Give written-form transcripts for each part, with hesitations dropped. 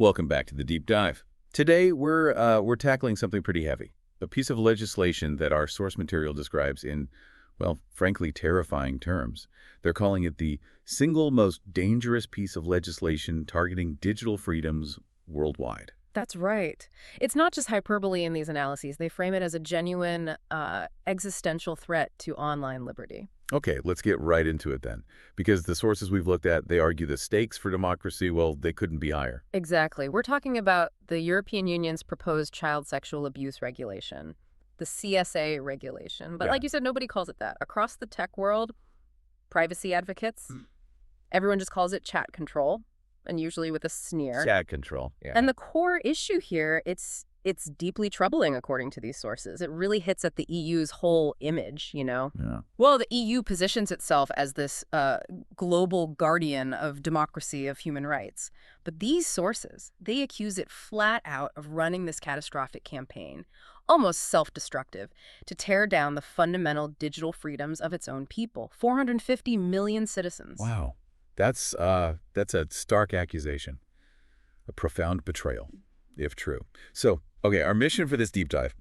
Welcome back to the Deep Dive. Today, we're tackling something pretty heavy, a piece of legislation that our source material describes in, well, frankly, terrifying terms. They're calling it the single most dangerous piece of legislation targeting digital freedoms worldwide. That's right. It's not just hyperbole in these analyses. They frame it as a genuine existential threat to online liberty. Okay, let's get right into it then. Because the sources we've looked at, they argue the stakes for democracy, well, they couldn't be higher. Exactly. We're talking about the European Union's proposed child sexual abuse regulation, the CSA regulation. But like you said, nobody calls it that. Across the tech world, privacy advocates, everyone just calls it chat control, and usually with a sneer. Chat control. Yeah. And the core issue here, it's deeply troubling, according to these sources. It really hits at the EU's whole image, you know? Yeah. Well, the EU positions itself as this global guardian of democracy, of human rights. But these sources, they accuse it flat out of running this catastrophic campaign, almost self-destructive, to tear down the fundamental digital freedoms of its own people. 450 million citizens. Wow. That's a stark accusation, a profound betrayal, if true. So, okay, our mission for this deep dive,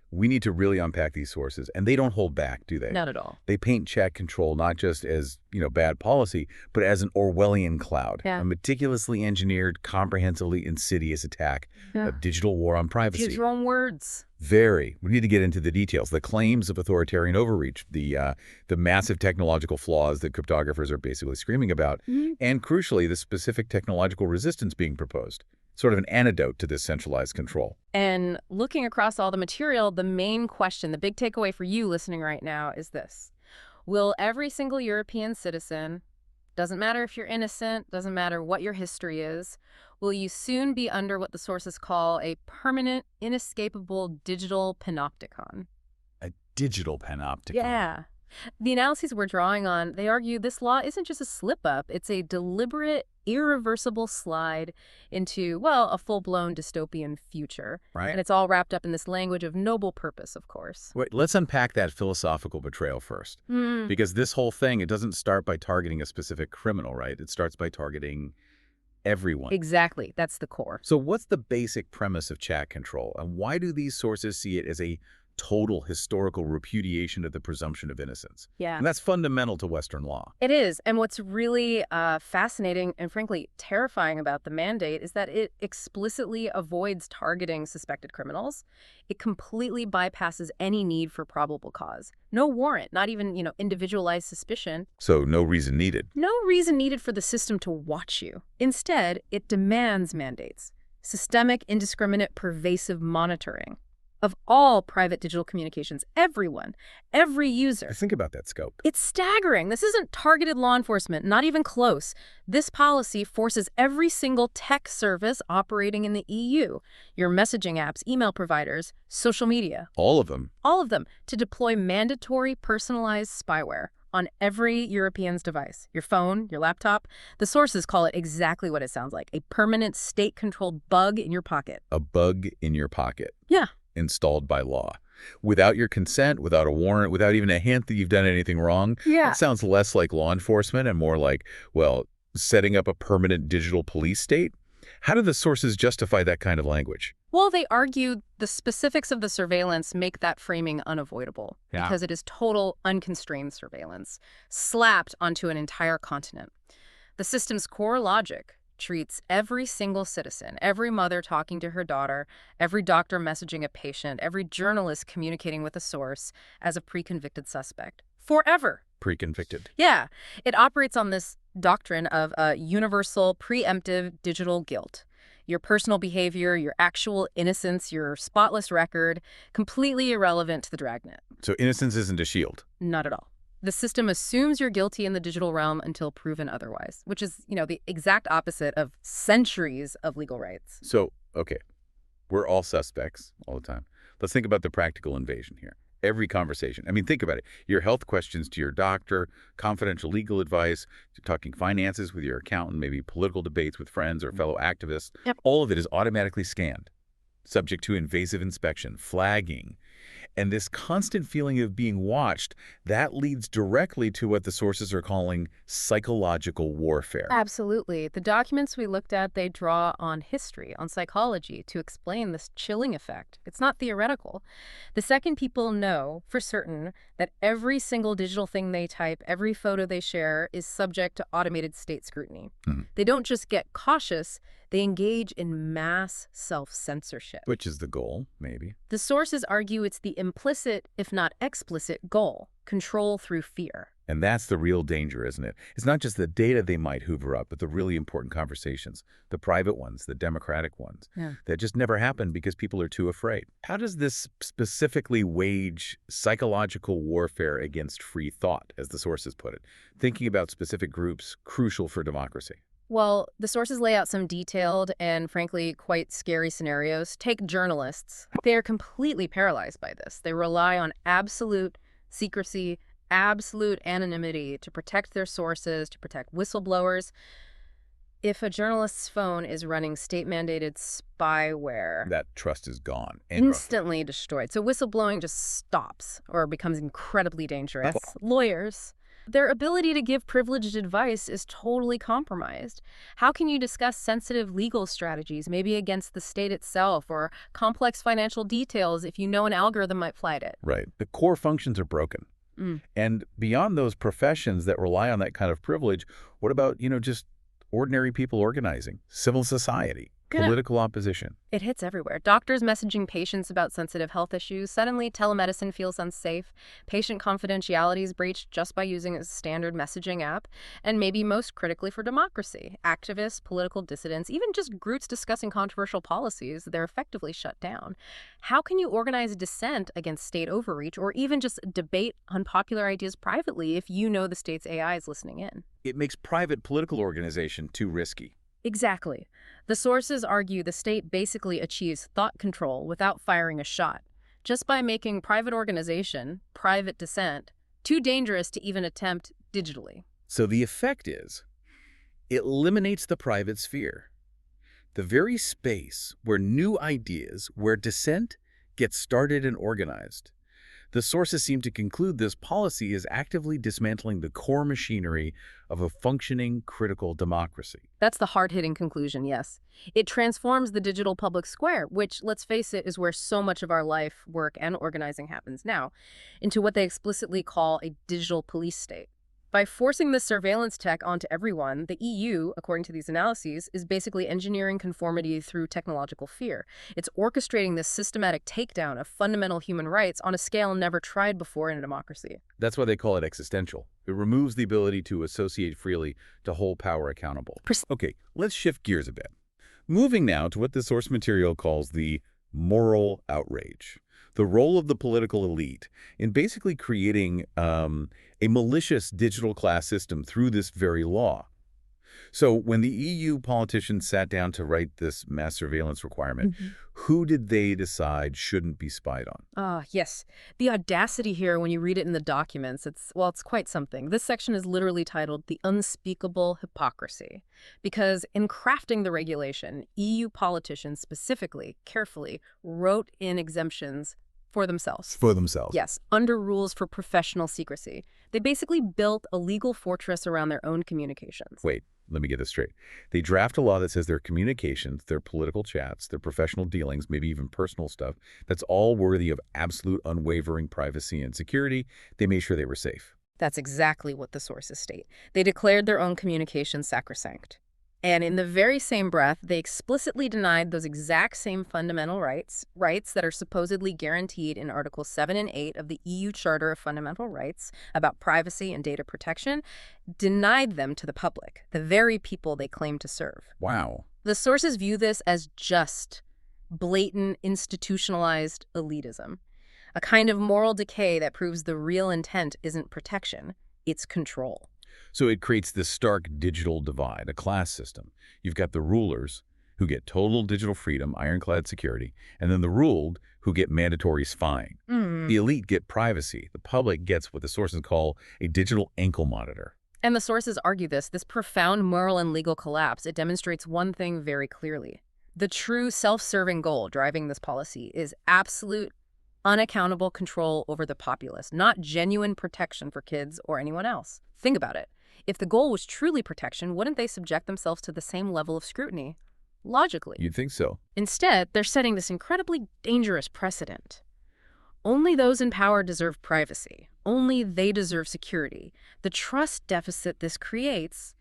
we need to really unpack these sources, and they don't hold back, do they? Not at all. They paint chat control not just as, bad policy, but as an Orwellian cloud, a meticulously engineered, comprehensively insidious attack, a digital war on privacy. Use your own words. Very. We need to get into the details, the claims of authoritarian overreach, the massive technological flaws that cryptographers are basically screaming about, and crucially, the specific technological resistance being proposed. Sort of an antidote to this centralized control. And looking across all the material, the main question, the big takeaway for you listening right now is this. Will every single European citizen, doesn't matter if you're innocent, doesn't matter what your history is, will you soon be under what the sources call a permanent, inescapable digital panopticon? A digital panopticon? Yeah. The analyses we're drawing on, they argue this law isn't just a slip-up, it's a deliberate, irreversible slide into, well, a full-blown dystopian future. Right. And it's all wrapped up in this language of noble purpose, of course. Wait, let's unpack that philosophical betrayal first. Because this whole thing, it doesn't start by targeting a specific criminal, right? It starts by targeting everyone. Exactly. That's the core. So what's the basic premise of chat control? And why do these sources see it as a total historical repudiation of the presumption of innocence? Yeah. And that's fundamental to Western law. It is. And what's really fascinating and frankly terrifying about the mandate is that it explicitly avoids targeting suspected criminals. It completely bypasses any need for probable cause. No warrant, not even, individualized suspicion. So no reason needed. No reason needed for the system to watch you. Instead, it demands mandates. Systemic, indiscriminate, pervasive monitoring of all private digital communications, everyone, every user. Think about that scope. It's staggering. This isn't targeted law enforcement, not even close. This policy forces every single tech service operating in the EU, your messaging apps, email providers, social media. All of them. All of them, to deploy mandatory personalized spyware on every European's device, your phone, your laptop. The sources call it exactly what it sounds like, a permanent state-controlled bug in your pocket. A bug in your pocket. Yeah. Installed by law. Without your consent, without a warrant, without even a hint that you've done anything wrong. Yeah. It sounds less like law enforcement and more like, well, setting up a permanent digital police state. How do the sources justify that kind of language? Well, they argue the specifics of the surveillance make that framing unavoidable because it is total, unconstrained surveillance slapped onto an entire continent. The system's core logic treats every single citizen, every mother talking to her daughter, every doctor messaging a patient, every journalist communicating with a source as a pre-convicted suspect. Forever. Pre-convicted. Yeah. It operates on this doctrine of universal preemptive digital guilt. Your personal behavior, your actual innocence, your spotless record, completely irrelevant to the dragnet. So innocence isn't a shield? Not at all. The system assumes you're guilty in the digital realm until proven otherwise, which is, the exact opposite of centuries of legal rights. So, okay, we're all suspects all the time. Let's think about the practical invasion here. Every conversation. I mean, think about it. Your health questions to your doctor, confidential legal advice, talking finances with your accountant, maybe political debates with friends or fellow activists. All of it is automatically scanned, subject to invasive inspection, flagging. And this constant feeling of being watched, that leads directly to what the sources are calling psychological warfare. Absolutely. The documents we looked at, they draw on history, on psychology, to explain this chilling effect. It's not theoretical. The second people know for certain that every single digital thing they type, every photo they share, is subject to automated state scrutiny. They don't just get cautious, they engage in mass self-censorship. Which is the goal, maybe. The sources argue it's the implicit, if not explicit, goal: control through fear. And that's the real danger, isn't it? It's not just the data they might hoover up, but the really important conversations, the private ones, the democratic ones, that just never happen because people are too afraid. How does this specifically wage psychological warfare against free thought, as the sources put it, thinking about specific groups crucial for democracy? Well, the sources lay out some detailed and, frankly, quite scary scenarios. Take journalists. They are completely paralyzed by this. They rely on absolute secrecy, absolute anonymity to protect their sources, to protect whistleblowers. If a journalist's phone is running state-mandated spyware, that trust is gone. Instantly destroyed. So whistleblowing just stops or becomes incredibly dangerous. Lawyers, their ability to give privileged advice is totally compromised. How can you discuss sensitive legal strategies, maybe against the state itself, or complex financial details if you know an algorithm might flight it? Right. The core functions are broken. And beyond those professions that rely on that kind of privilege, what about, just ordinary people organizing, civil society, political opposition? It hits everywhere. Doctors messaging patients about sensitive health issues. Suddenly, telemedicine feels unsafe. Patient confidentiality is breached just by using a standard messaging app. And maybe most critically for democracy, activists, political dissidents, even just groups discussing controversial policies, they're effectively shut down. How can you organize dissent against state overreach or even just debate unpopular ideas privately if you know the state's AI is listening in? It makes private political organization too risky. Exactly. The sources argue the state basically achieves thought control without firing a shot, just by making private organization, private dissent, too dangerous to even attempt digitally. So the effect is, it eliminates the private sphere, the very space where new ideas, where dissent gets started and organized. The sources seem to conclude this policy is actively dismantling the core machinery of a functioning, critical democracy. That's the hard-hitting conclusion, yes. It transforms the digital public square, which, let's face it, is where so much of our life, work, and organizing happens now, into what they explicitly call a digital police state. By forcing this surveillance tech onto everyone, the EU, according to these analyses, is basically engineering conformity through technological fear. It's orchestrating this systematic takedown of fundamental human rights on a scale never tried before in a democracy. That's why they call it existential. It removes the ability to associate freely, to hold power accountable. Okay, let's shift gears a bit. Moving now to what the source material calls the moral outrage. The role of the political elite in basically creating a malicious digital class system through this very law. So when the EU politicians sat down to write this mass surveillance requirement, who did they decide shouldn't be spied on? Yes. The audacity here when you read it in the documents, it's quite something. This section is literally titled The Unspeakable Hypocrisy. Because in crafting the regulation, EU politicians specifically, carefully, wrote in exemptions for themselves. For themselves. Yes, under rules for professional secrecy. They basically built a legal fortress around their own communications. Wait, let me get this straight. They draft a law that says their communications, their political chats, their professional dealings, maybe even personal stuff, that's all worthy of absolute unwavering privacy and security. They made sure they were safe. That's exactly what the sources state. They declared their own communications sacrosanct. And in the very same breath, they explicitly denied those exact same fundamental rights that are supposedly guaranteed in Articles 7 and 8 of the EU Charter of Fundamental Rights about privacy and data protection, denied them to the public, the very people they claim to serve. Wow. The sources view this as just blatant, institutionalized elitism, a kind of moral decay that proves the real intent isn't protection, it's control. So it creates this stark digital divide, a class system. You've got the rulers, who get total digital freedom, ironclad security, and then the ruled, who get mandatory spying. The elite get privacy. The public gets what the sources call a digital ankle monitor. And the sources argue this profound moral and legal collapse, it demonstrates one thing very clearly. The true self-serving goal driving this policy is absolute, unaccountable control over the populace, not genuine protection for kids or anyone else. Think about it. If the goal was truly protection, wouldn't they subject themselves to the same level of scrutiny? Logically. You'd think so. Instead, they're setting this incredibly dangerous precedent. Only those in power deserve privacy. Only they deserve security. The trust deficit this creates,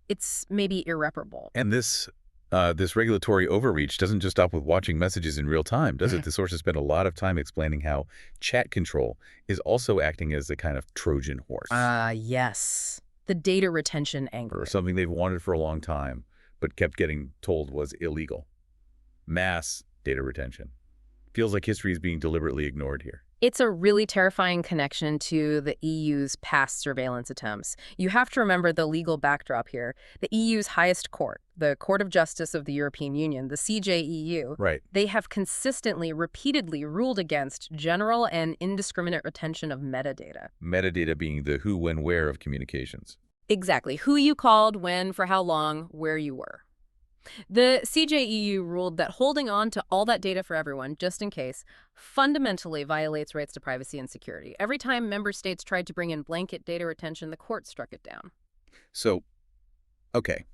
it's maybe irreparable. And this regulatory overreach doesn't just stop with watching messages in real time, does it? The sources spent a lot of time explaining how chat control is also acting as a kind of Trojan horse. Yes. The data retention angle. Or something they've wanted for a long time, but kept getting told was illegal. Mass data retention. Feels like history is being deliberately ignored here. It's a really terrifying connection to the EU's past surveillance attempts. You have to remember the legal backdrop here. The EU's highest court, the Court of Justice of the European Union, the CJEU, Right. They have consistently, repeatedly ruled against general and indiscriminate retention of metadata. Metadata being the who, when, where of communications. Exactly. Who you called, when, for how long, where you were. The CJEU ruled that holding on to all that data for everyone, just in case, fundamentally violates rights to privacy and security. Every time member states tried to bring in blanket data retention, the court struck it down. So, okay,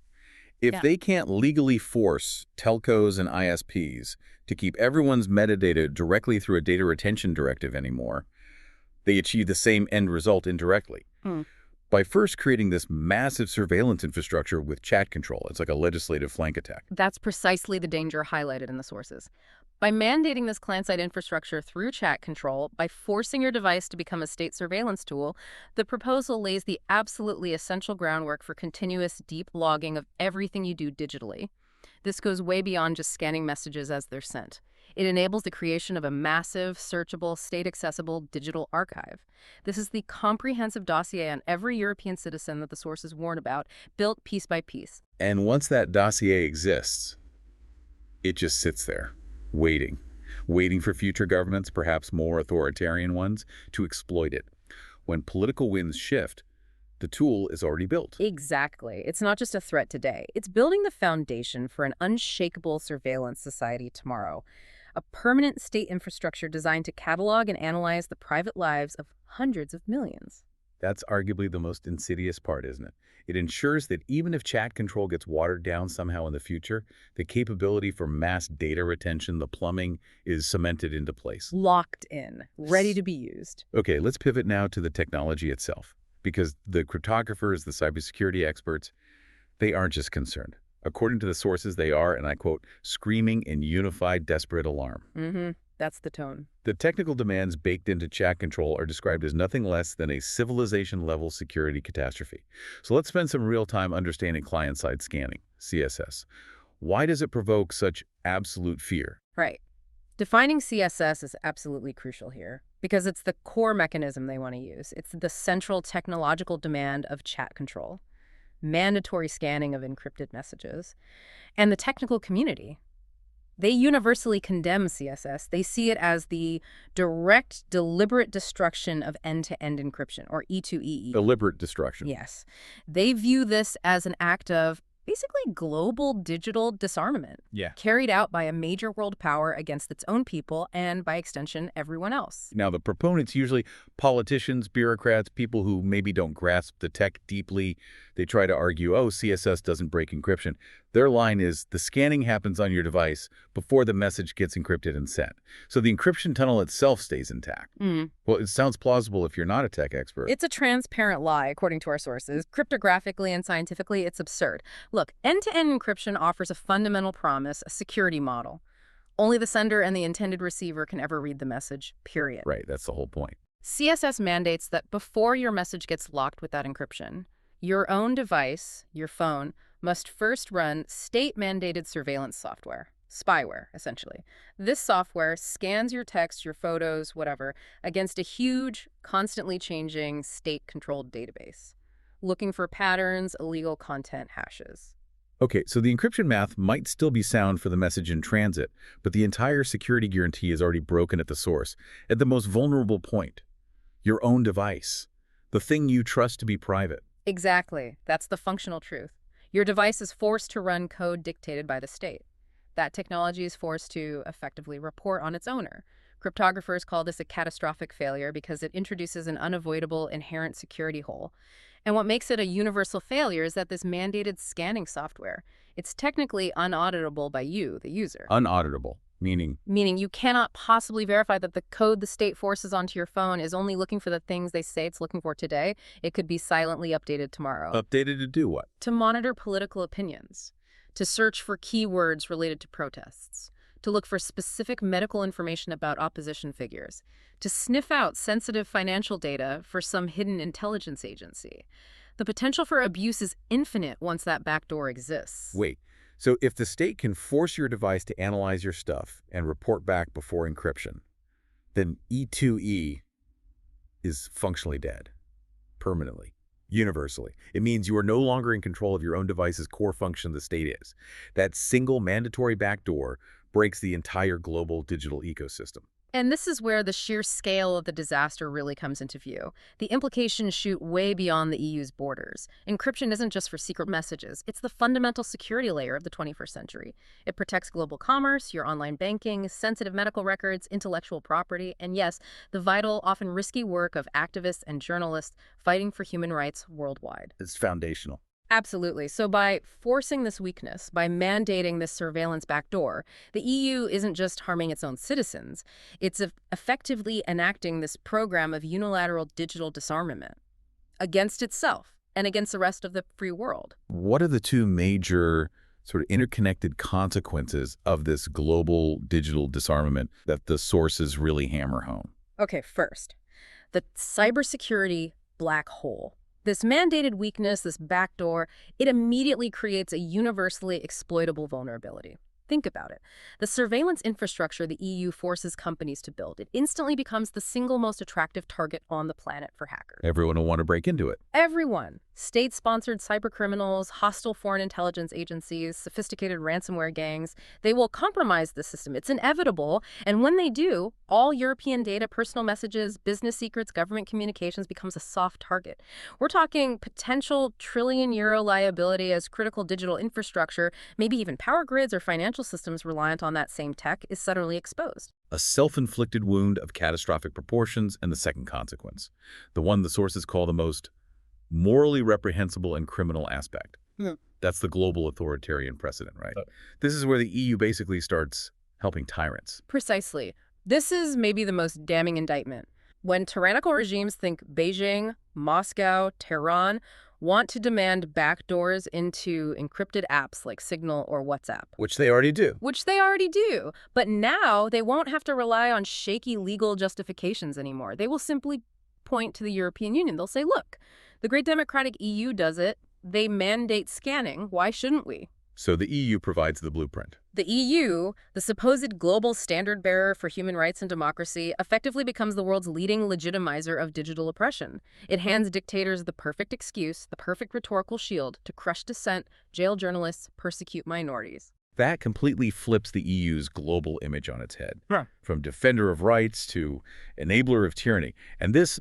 if they can't legally force telcos and ISPs to keep everyone's metadata directly through a data retention directive anymore, they achieve the same end result indirectly. By first creating this massive surveillance infrastructure with chat control. It's like a legislative flank attack. That's precisely the danger highlighted in the sources. By mandating this client-side infrastructure through chat control, by forcing your device to become a state surveillance tool, the proposal lays the absolutely essential groundwork for continuous deep logging of everything you do digitally. This goes way beyond just scanning messages as they're sent. It enables the creation of a massive, searchable, state-accessible digital archive. This is the comprehensive dossier on every European citizen that the sources warn about, built piece by piece. And once that dossier exists, it just sits there, waiting for future governments, perhaps more authoritarian ones, to exploit it. When political winds shift, the tool is already built. Exactly. It's not just a threat today. It's building the foundation for an unshakable surveillance society tomorrow. A permanent state infrastructure designed to catalog and analyze the private lives of hundreds of millions. That's arguably the most insidious part, isn't it? It ensures that even if chat control gets watered down somehow in the future, the capability for mass data retention, the plumbing, is cemented into place. Locked in, ready to be used. Okay, let's pivot now to the technology itself. Because the cryptographers, the cybersecurity experts, they aren't just concerned. According to the sources, they are, and I quote, screaming in unified, desperate alarm. That's the tone. The technical demands baked into chat control are described as nothing less than a civilization-level security catastrophe. So let's spend some real time understanding client-side scanning, CSS. Why does it provoke such absolute fear? Right. Defining CSS is absolutely crucial here because it's the core mechanism they want to use. It's the central technological demand of chat control, mandatory scanning of encrypted messages, and the technical community. They universally condemn CSS. They see it as the direct, deliberate destruction of end-to-end encryption, or E2EE. Deliberate destruction. Yes. They view this as an act of basically global digital disarmament, carried out by a major world power against its own people and, by extension, everyone else. Now, the proponents, usually politicians, bureaucrats, people who maybe don't grasp the tech deeply, they try to argue, oh, CSS doesn't break encryption. Their line is, the scanning happens on your device before the message gets encrypted and sent. So the encryption tunnel itself stays intact. Well, it sounds plausible if you're not a tech expert. It's a transparent lie, according to our sources. Cryptographically and scientifically, it's absurd. Look, end-to-end encryption offers a fundamental promise, a security model. Only the sender and the intended receiver can ever read the message, period. Right, that's the whole point. CSS mandates that before your message gets locked with that encryption, your own device, your phone, must first run state-mandated surveillance software, spyware, essentially. This software scans your text, your photos, whatever, against a huge, constantly changing, state-controlled database, looking for patterns, illegal content hashes. Okay, so the encryption math might still be sound for the message in transit, but the entire security guarantee is already broken at the source, at the most vulnerable point, your own device, the thing you trust to be private. Exactly. That's the functional truth. Your device is forced to run code dictated by the state. That technology is forced to effectively report on its owner, Cryptographers call this a catastrophic failure because it introduces an unavoidable inherent security hole. And what makes it a universal failure is that this mandated scanning software, it's technically unauditable by you, the user. Unauditable, meaning? Meaning you cannot possibly verify that the code the state forces onto your phone is only looking for the things they say it's looking for today. It could be silently updated tomorrow. Updated to do what? To monitor political opinions, to search for keywords related to protests, to look for specific medical information about opposition figures, to sniff out sensitive financial data for some hidden intelligence agency. The potential for abuse is infinite once that backdoor exists. Wait, so if the state can force your device to analyze your stuff and report back before encryption, then E2E is functionally dead, permanently, universally. It means you are no longer in control of your own device's core function the state is. That single mandatory backdoor breaks the entire global digital ecosystem. And this is where the sheer scale of the disaster really comes into view. The implications shoot way beyond the EU's borders. Encryption isn't just for secret messages. It's the fundamental security layer of the 21st century. It protects global commerce, your online banking, sensitive medical records, intellectual property, and yes, the vital, often risky work of activists and journalists fighting for human rights worldwide. It's foundational. Absolutely. So by forcing this weakness, by mandating this surveillance backdoor, the EU isn't just harming its own citizens. It's effectively enacting this program of unilateral digital disarmament against itself and against the rest of the free world. What are the two major sort of interconnected consequences of this global digital disarmament that the sources really hammer home? Okay, first, the cybersecurity black hole. This mandated weakness, this backdoor, it immediately creates a universally exploitable vulnerability. Think about it. The surveillance infrastructure the EU forces companies to build, it instantly becomes the single most attractive target on the planet for hackers. Everyone will want to break into it. Everyone. State-sponsored cybercriminals, hostile foreign intelligence agencies, sophisticated ransomware gangs, they will compromise the system. It's inevitable. And when they do, all European data, personal messages, business secrets, government communications becomes a soft target. We're talking potential trillion-euro liability as critical digital infrastructure, maybe even power grids or financial systems reliant on that same tech is suddenly exposed. A self-inflicted wound of catastrophic proportions, and the second consequence, the one the sources call the most morally reprehensible and criminal aspect. That's the global authoritarian precedent, right? This is where the EU basically starts helping tyrants. Precisely. This is maybe the most damning indictment. When tyrannical regimes think Beijing, Moscow, Tehran want to demand backdoors into encrypted apps like Signal or WhatsApp. Which they already do. But now they won't have to rely on shaky legal justifications anymore. They will simply point to the European Union. They'll say, look, the great democratic EU does it. They mandate scanning. Why shouldn't we? So the EU provides the blueprint. The EU, the supposed global standard bearer for human rights and democracy, effectively becomes the world's leading legitimizer of digital oppression. It hands dictators the perfect excuse, the perfect rhetorical shield to crush dissent, jail journalists, persecute minorities. That completely flips the EU's global image on its head, from defender of rights to enabler of tyranny. And this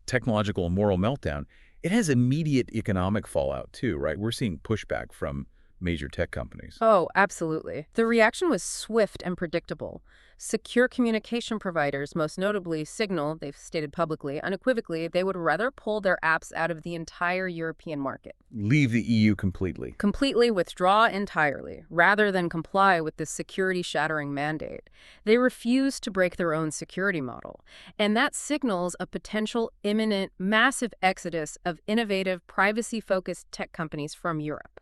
technological and moral meltdown, it has immediate economic fallout too, right? We're seeing pushback from major tech companies. Oh, absolutely. The reaction was swift and predictable. Secure communication providers, most notably Signal, they've stated publicly, unequivocally, they would rather pull their apps out of the entire European market. Leave the EU completely. Completely withdraw entirely, rather than comply with this security-shattering mandate. They refuse to break their own security model. And that signals a potential imminent, massive exodus of innovative, privacy-focused tech companies from Europe.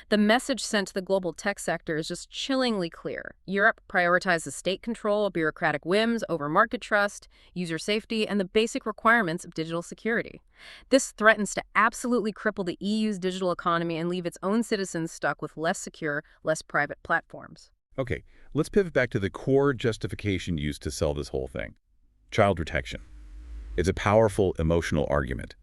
The message sent to the global tech sector is just chillingly clear. Europe prioritizes state control, bureaucratic whims over market trust, user safety, and the basic requirements of digital security. This threatens to absolutely cripple the EU's digital economy and leave its own citizens stuck with less secure, less private platforms. Okay, let's pivot back to the core justification used to sell this whole thing. Child protection. It's a powerful emotional argument.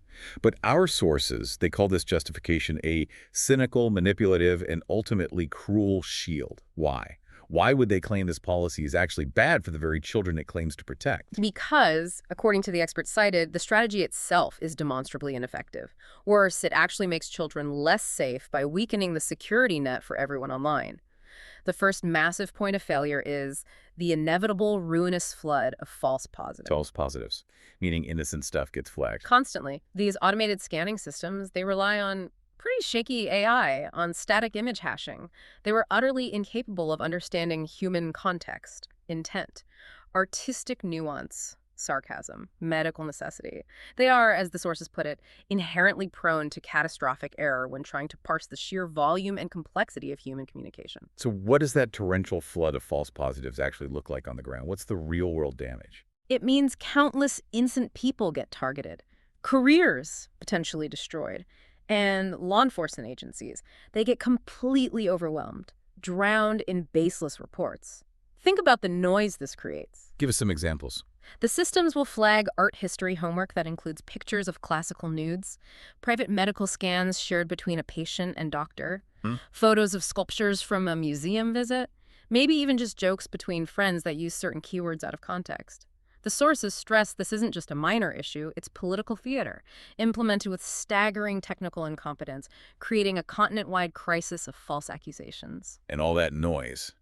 But our sources, they call this justification a cynical, manipulative, and ultimately cruel shield. Why? Why would they claim this policy is actually bad for the very children it claims to protect? Because, according to the experts cited, the strategy itself is demonstrably ineffective. Worse, it actually makes children less safe by weakening the security net for everyone online. The first massive point of failure is the inevitable ruinous flood of false positives. False positives, meaning innocent stuff gets flagged. Constantly. These automated scanning systems, they rely on pretty shaky AI, on static image hashing. They were utterly incapable of understanding human context, intent, artistic nuance, sarcasm, medical necessity. They are, as the sources put it, inherently prone to catastrophic error when trying to parse the sheer volume and complexity of human communication. So what does that torrential flood of false positives actually look like on the ground? What's the real-world damage? It means countless innocent people get targeted, careers potentially destroyed, and law enforcement agencies, they get completely overwhelmed, drowned in baseless reports. Think about the noise this creates. Give us some examples. The systems will flag art history homework that includes pictures of classical nudes, private medical scans shared between a patient and doctor, photos of sculptures from a museum visit, maybe even just jokes between friends that use certain keywords out of context. The sources stress this isn't just a minor issue, it's political theater, implemented with staggering technical incompetence, creating a continent-wide crisis of false accusations. And all that noise,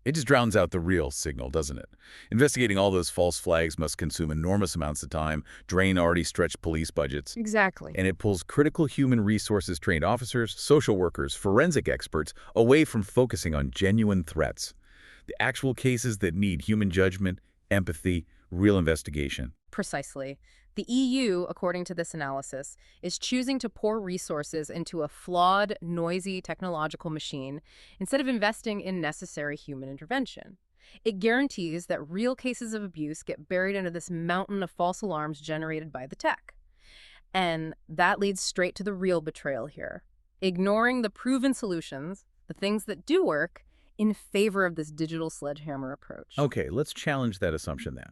it just drowns out the real signal, doesn't it? Investigating all those false flags must consume enormous amounts of time, drain already stretched police budgets. Exactly. And it pulls critical human resources trained officers, social workers, forensic experts away from focusing on genuine threats. The actual cases that need human judgment, empathy, real investigation. Precisely. The EU, according to this analysis, is choosing to pour resources into a flawed, noisy technological machine instead of investing in necessary human intervention. It guarantees that real cases of abuse get buried under this mountain of false alarms generated by the tech. And that leads straight to the real betrayal here. Ignoring the proven solutions, the things that do work, in favor of this digital sledgehammer approach. Okay, let's challenge that assumption then.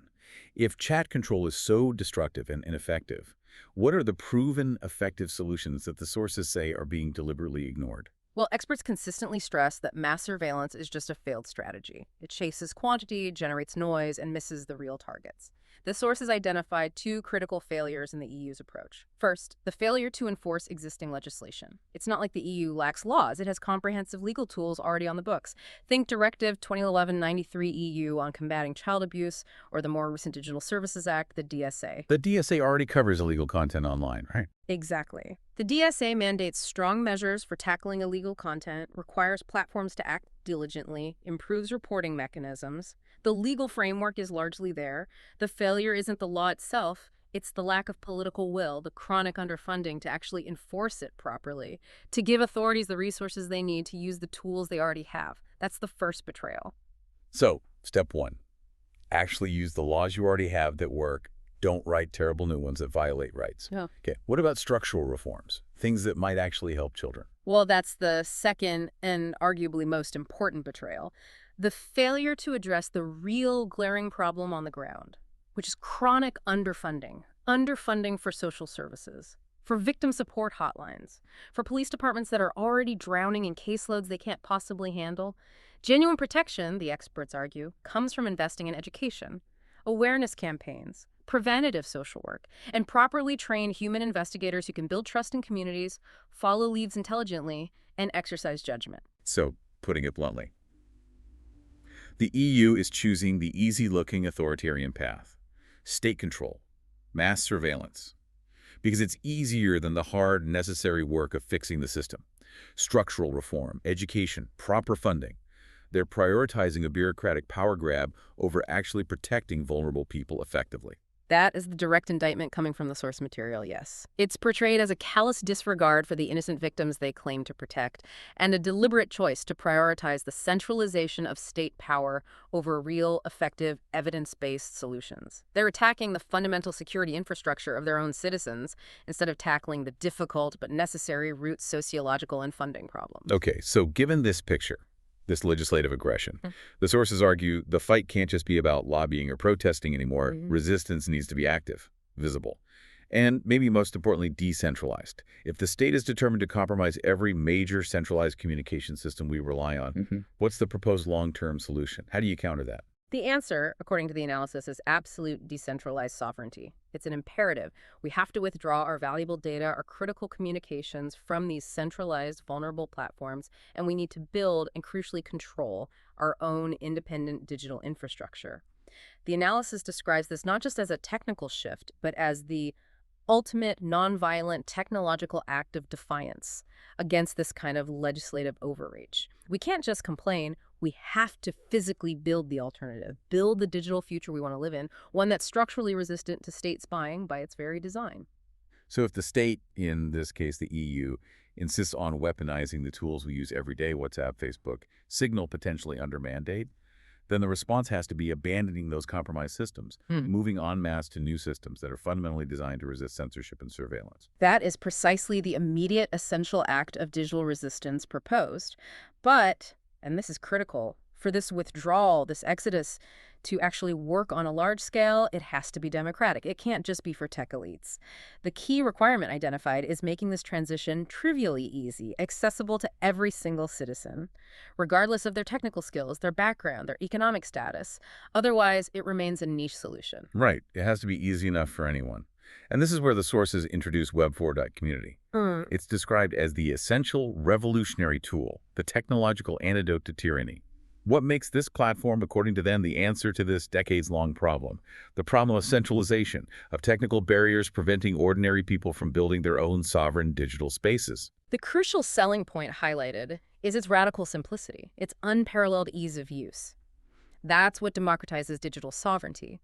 If chat control is so destructive and ineffective, what are the proven effective solutions that the sources say are being deliberately ignored? Well, experts consistently stress that mass surveillance is just a failed strategy. It chases quantity, generates noise, and misses the real targets. The sources identified two critical failures in the EU's approach. First, the failure to enforce existing legislation. It's not like the EU lacks laws. It has comprehensive legal tools already on the books. Think Directive 2011-93 EU on combating child abuse, or the more recent Digital Services Act, the DSA. The DSA already covers illegal content online, right? Exactly. The DSA mandates strong measures for tackling illegal content, requires platforms to act diligently, improves reporting mechanisms. The legal framework is largely there. The failure isn't the law itself, it's the lack of political will, the chronic underfunding to actually enforce it properly, to give authorities the resources they need to use the tools they already have. That's the first betrayal. So, step one, actually use the laws you already have that work. Don't write terrible new ones that violate rights. Yeah. Okay, what about structural reforms? Things that might actually help children. Well, that's the second and arguably most important betrayal. The failure to address the real glaring problem on the ground, which is chronic underfunding. Underfunding for social services, for victim support hotlines, for police departments that are already drowning in caseloads they can't possibly handle. Genuine protection, the experts argue, comes from investing in education, awareness campaigns, preventative social work, and properly trained human investigators who can build trust in communities, follow leads intelligently, and exercise judgment. So, putting it bluntly, the EU is choosing the easy-looking authoritarian path, state control, mass surveillance, because it's easier than the hard, necessary work of fixing the system. Structural reform, education, proper funding. They're prioritizing a bureaucratic power grab over actually protecting vulnerable people effectively. That is the direct indictment coming from the source material, yes. It's portrayed as a callous disregard for the innocent victims they claim to protect, and a deliberate choice to prioritize the centralization of state power over real, effective, evidence-based solutions. They're attacking the fundamental security infrastructure of their own citizens instead of tackling the difficult but necessary root sociological and funding problems. Okay, so given this picture, this legislative aggression, the sources argue the fight can't just be about lobbying or protesting anymore. Resistance needs to be active, visible, and maybe most importantly, decentralized. If the state is determined to compromise every major centralized communication system we rely on, what's the proposed long-term solution? How do you counter that? The answer, according to the analysis, is absolute decentralized sovereignty. It's an imperative. We have to withdraw our valuable data, our critical communications from these centralized, vulnerable platforms, and we need to build and crucially control our own independent digital infrastructure. The analysis describes this not just as a technical shift, but as the ultimate nonviolent technological act of defiance against this kind of legislative overreach. We can't just complain. We have to physically build the alternative, build the digital future we want to live in, one that's structurally resistant to state spying by its very design. So if the state, in this case the EU, insists on weaponizing the tools we use every day, WhatsApp, Facebook, Signal potentially under mandate, then the response has to be abandoning those compromised systems, moving en masse to new systems that are fundamentally designed to resist censorship and surveillance. That is precisely the immediate essential act of digital resistance proposed. But, and this is critical, for this withdrawal, this exodus, to actually work on a large scale, it has to be democratic. It can't just be for tech elites. The key requirement identified is making this transition trivially easy, accessible to every single citizen, regardless of their technical skills, their background, their economic status. Otherwise, it remains a niche solution. Right. It has to be easy enough for anyone. And this is where the sources introduce Web4.community. It's described as the essential revolutionary tool, the technological antidote to tyranny. What makes this platform, according to them, the answer to this decades-long problem? The problem of centralization, of technical barriers preventing ordinary people from building their own sovereign digital spaces. The crucial selling point highlighted is its radical simplicity, its unparalleled ease of use. That's what democratizes digital sovereignty.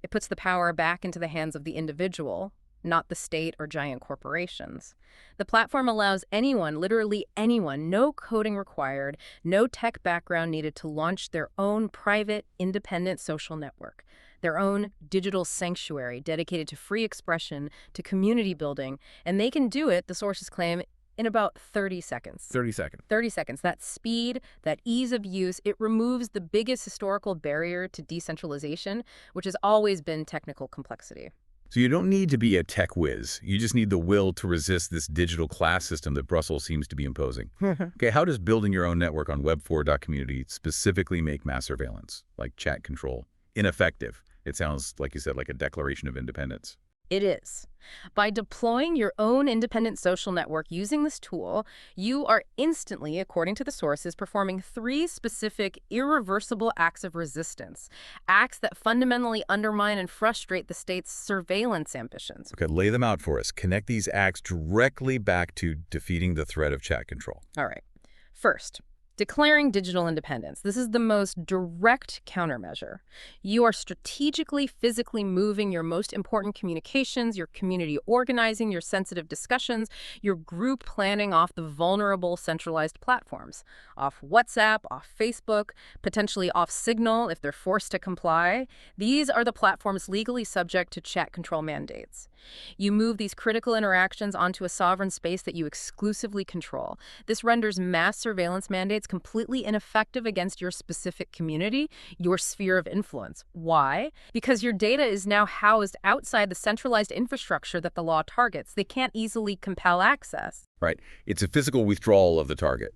It puts the power back into the hands of the individual, not the state or giant corporations. The platform allows anyone, literally anyone, no coding required, no tech background needed to launch their own private, independent social network, their own digital sanctuary dedicated to free expression, to community building, and they can do it, the sources claim, in about 30 seconds. 30 seconds. 30 seconds. That speed, that ease of use, it removes the biggest historical barrier to decentralization, which has always been technical complexity. So you don't need to be a tech whiz. You just need the will to resist this digital class system that Brussels seems to be imposing. Okay, how does building your own network on Web4.community specifically make mass surveillance, like chat control, ineffective? It sounds, like you said, like a declaration of independence. It is. By deploying your own independent social network using this tool, you are instantly, according to the sources, performing 3 specific, irreversible acts of resistance, acts that fundamentally undermine and frustrate the state's surveillance ambitions. Okay, lay them out for us. Connect these acts directly back to defeating the threat of chat control. All right. First, declaring digital independence. This is the most direct countermeasure. You are strategically, physically moving your most important communications, your community organizing, your sensitive discussions, your group planning off the vulnerable centralized platforms, off WhatsApp, off Facebook, potentially off Signal if they're forced to comply. These are the platforms legally subject to chat control mandates. You move these critical interactions onto a sovereign space that you exclusively control. This renders mass surveillance mandates completely ineffective against your specific community, your sphere of influence. Why? Because your data is now housed outside the centralized infrastructure that the law targets. They can't easily compel access. Right. It's a physical withdrawal of the target.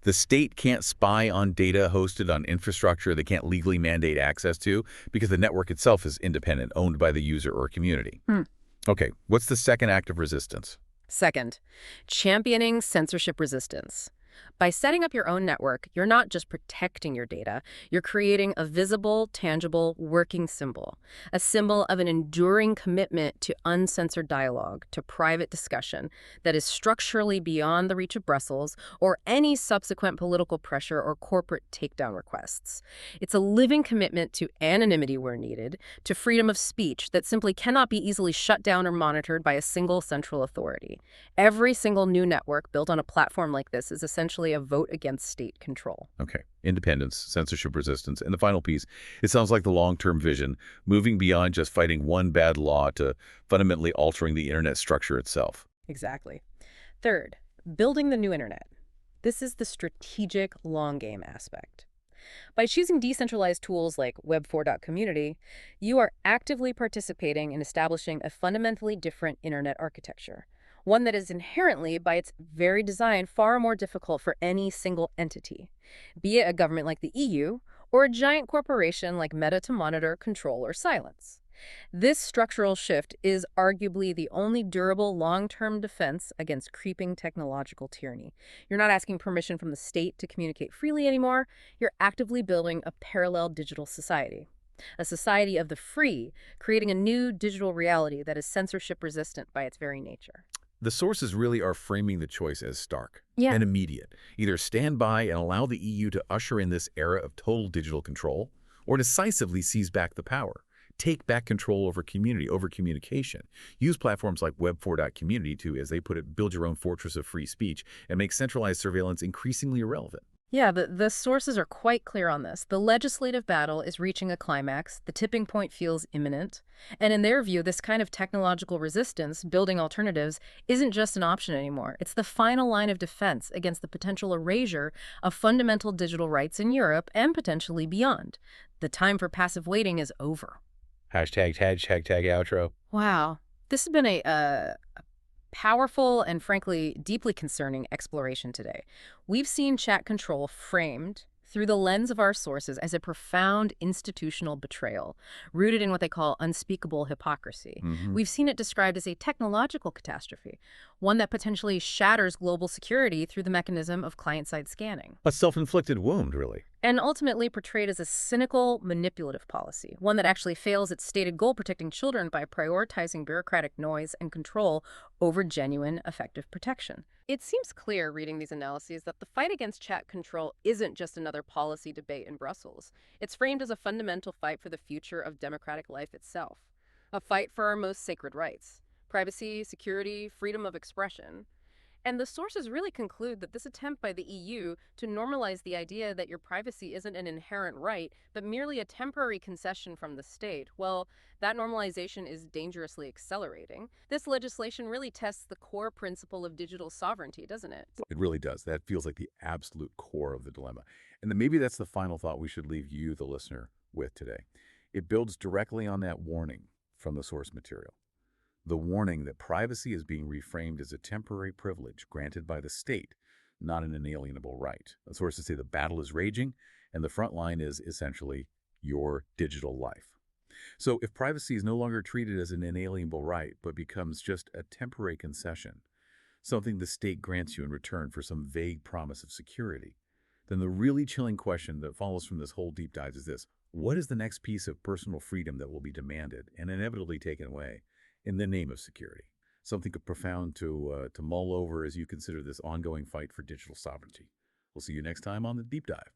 The state can't spy on data hosted on infrastructure they can't legally mandate access to because the network itself is independent, owned by the user or community. Okay, what's the second act of resistance? Second, championing censorship resistance. By setting up your own network, you're not just protecting your data, you're creating a visible, tangible, working symbol, a symbol of an enduring commitment to uncensored dialogue, to private discussion that is structurally beyond the reach of Brussels or any subsequent political pressure or corporate takedown requests. It's a living commitment to anonymity where needed, to freedom of speech that simply cannot be easily shut down or monitored by a single central authority. Every single new network built on a platform like this is essentially a vote against state control. Okay, independence, censorship resistance, and the final piece, it sounds like the long-term vision, moving beyond just fighting one bad law to fundamentally altering the internet structure itself. Exactly. Third, building the new internet. This is the strategic long game aspect. By choosing decentralized tools like Web4.community, you are actively participating in establishing a fundamentally different internet architecture. One that is inherently, by its very design, far more difficult for any single entity, be it a government like the EU or a giant corporation like Meta to monitor, control, or silence. This structural shift is arguably the only durable long-term defense against creeping technological tyranny. You're not asking permission from the state to communicate freely anymore. You're actively building a parallel digital society, a society of the free, creating a new digital reality that is censorship resistant by its very nature. The sources really are framing the choice as stark Yeah. and immediate. Either stand by and allow the EU to usher in this era of total digital control, or decisively seize back the power. Take back control over community, over communication. Use platforms like Web4.community to, as they put it, build your own fortress of free speech and make centralized surveillance increasingly irrelevant. Yeah, the sources are quite clear on this. The legislative battle is reaching a climax. The tipping point feels imminent. And in their view, this kind of technological resistance, building alternatives, isn't just an option anymore. It's the final line of defense against the potential erasure of fundamental digital rights in Europe and potentially beyond. The time for passive waiting is over. Hashtag outro. Wow. This has been a powerful and frankly deeply concerning exploration today. We've seen chat control framed through the lens of our sources as a profound institutional betrayal, rooted in what they call unspeakable hypocrisy. Mm-hmm. We've seen it described as a technological catastrophe, one that potentially shatters global security through the mechanism of client-side scanning, A self-inflicted wound, really. and ultimately portrayed as a cynical, manipulative policy, one that actually fails its stated goal protecting children by prioritizing bureaucratic noise and control over genuine, effective protection. It seems clear reading these analyses that the fight against chat control isn't just another policy debate in Brussels. It's framed as a fundamental fight for the future of democratic life itself, a fight for our most sacred rights: privacy, security, freedom of expression. And the sources really conclude that this attempt by the EU to normalize the idea that your privacy isn't an inherent right, but merely a temporary concession from the state, well, that normalization is dangerously accelerating. This legislation really tests the core principle of digital sovereignty, doesn't it? It really does. That feels like the absolute core of the dilemma. And then maybe that's the final thought we should leave you, the listener, with today. It builds directly on that warning from the source material. The warning that privacy is being reframed as a temporary privilege granted by the state, not an inalienable right. The sources say the battle is raging, and the front line is essentially your digital life. So if privacy is no longer treated as an inalienable right, but becomes just a temporary concession, something the state grants you in return for some vague promise of security, then the really chilling question that follows from this whole deep dive is this: what is the next piece of personal freedom that will be demanded and inevitably taken away in the name of security? Something profound to mull over as you consider this ongoing fight for digital sovereignty. We'll see you next time on The Deep Dive.